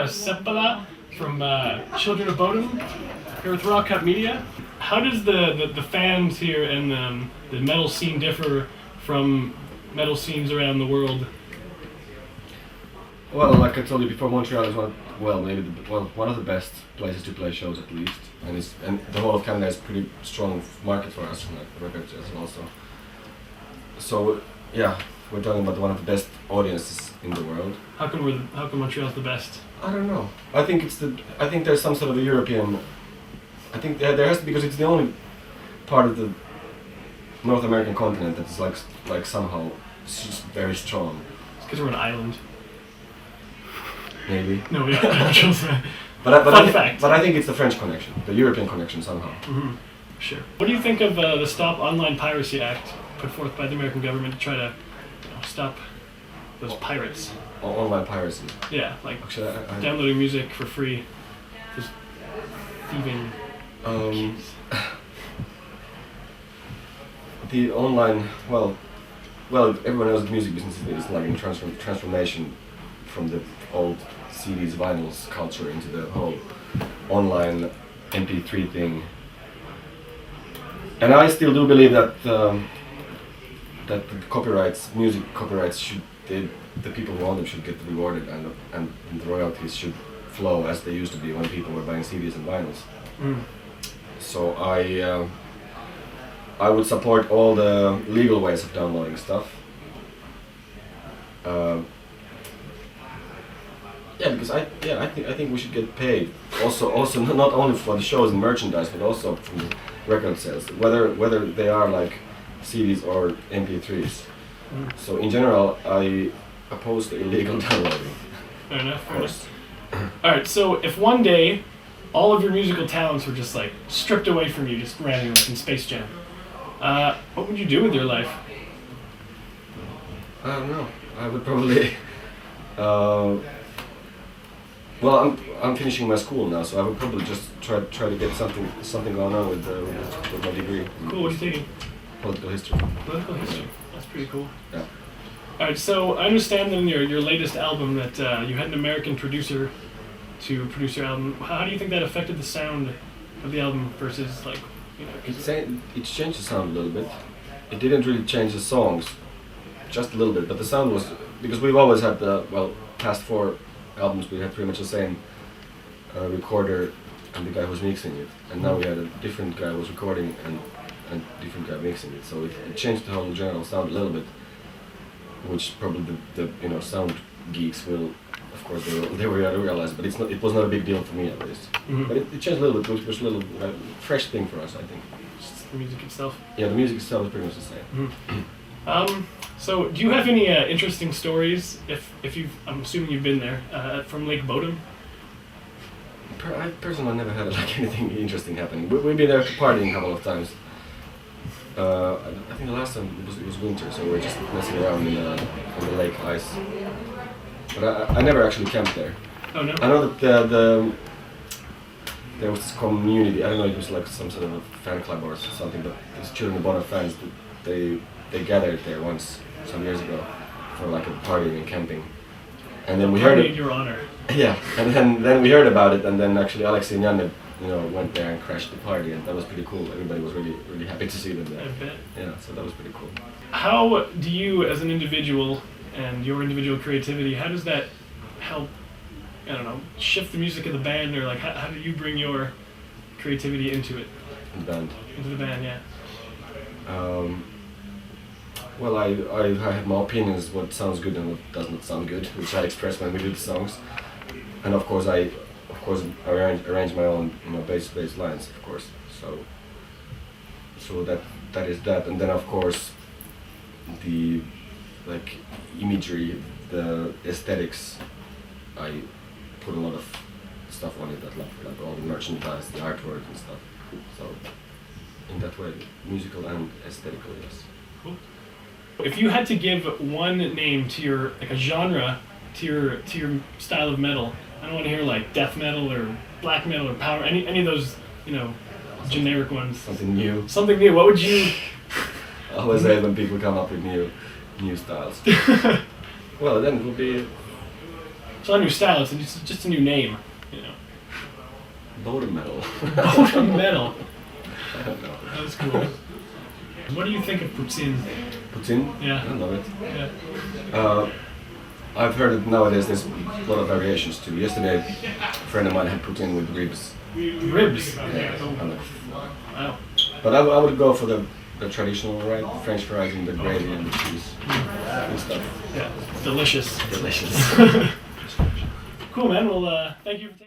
Seppälä from Children of Bodom here with Rock Cut Media. How does the fans here and the metal scene differ from metal scenes around the world? Well, like I told you before, Montreal is one of the best places to play shows at least, and the whole of Canada is a pretty strong market for us, like records as well. So yeah, we're talking about one of the best audiences in the world. How come Montreal's the best? I don't know. I think there's some sort of a European. I think there has to, because it's the only part of the North American continent that's like somehow very strong. It's because we're an island. Maybe. No, yeah. Fun fact. But I think it's the French connection, the European connection somehow. Mm-hmm. Sure. What do you think of the Stop Online Piracy Act put forth by the American government to try to stop those pirates? Online piracy. Yeah, like actually, I downloading music for free, just thieving. The online, well, everyone knows the music business is like in transformation from the old CDs, vinyls culture into the whole online MP3 thing. And I still do believe that that the music copyrights the people who own them should get rewarded, and the royalties should flow as they used to be when people were buying CDs and vinyls. Mm. So I would support all the legal ways of downloading stuff. Yeah, because I think we should get paid. Also not only for the shows and merchandise, but also from the record sales, whether they are like CDs or MP3s. Mm. So in general, I oppose the illegal downloading. Fair enough. All right. So if one day all of your musical talents were just like stripped away from you, just randomly, like in Space Jam, what would you do with your life? I don't know. I would probably. Well, I'm finishing my school now, so I would probably just try to get something going on with my degree. Cool. What are you taking? Political history. Political history. That's pretty cool. Yeah. All right. So I understand in your latest album that you had an American producer to produce your album. How do you think that affected the sound of the album versus like, you know? It changed the sound a little bit. It didn't really change the songs, just a little bit. But the sound was, because we've always had past 4 albums we had pretty much the same recorder and the guy who was mixing it, and now we had a different guy who was recording and different guy mixing it. So it changed the whole general sound a little bit, which probably the sound geeks will. Of course, they will realize, but it was not a big deal for me at least. Mm-hmm. But it changed a little bit, which was a little fresh thing for us, I think. Just the music itself? Yeah, the music itself is pretty much the same. Mm-hmm. So, do you have any interesting stories, if I'm assuming you've been there, from Lake Bodom? I personally never had anything interesting happening. We've been there partying a couple of times. I think the last time it was winter, so we were just messing around on the lake ice. But I never actually camped there. Oh no? I know that there was this community, I don't know, it was like some sort of a fan club or something, but these Children of Bodom fans, they gathered there once, some years ago, for like a party and camping. And then we heard it. In your honor. Yeah, and then we heard about it, and then actually Alexi and Janne, went there and crashed the party, and that was pretty cool. Everybody was really, really happy to see them there. I bet. Yeah, so that was pretty cool. How do you, as an individual, and your individual creativity, how does that help, I don't know, shift the music of the band, or like how do you bring your creativity into it? In the band? Into the band, yeah. Well, I have my opinions what sounds good and what does not sound good, which I express when we do the songs. And of course I arrange my own bass lines, of course. So that is that, and then of course the imagery, the aesthetics, I put a lot of stuff on it, that like all the merchandise, the artwork and stuff. So in that way, musical and aesthetical, yes. Cool. If you had to give one name to your a genre to your style of metal, I don't want to hear like death metal or black metal or power, any of those generic ones. Something new. Something new. What would you? I always say when people come up with new styles. Well, then it would be It's not a new style. It's just a new name. You know. Bodom metal. Bodom metal. I don't know. That's cool. What do you think of poutine? Poutine? Yeah. I love it. Yeah. I've heard that nowadays there's a lot of variations too. Yesterday, a friend of mine had poutine with ribs. Ribs. Yeah, I like. Wow. But I would go for the traditional, right? French fries and the gravy and the cheese and stuff. Yeah. Delicious. Delicious. Cool, man. Well, thank you for taking.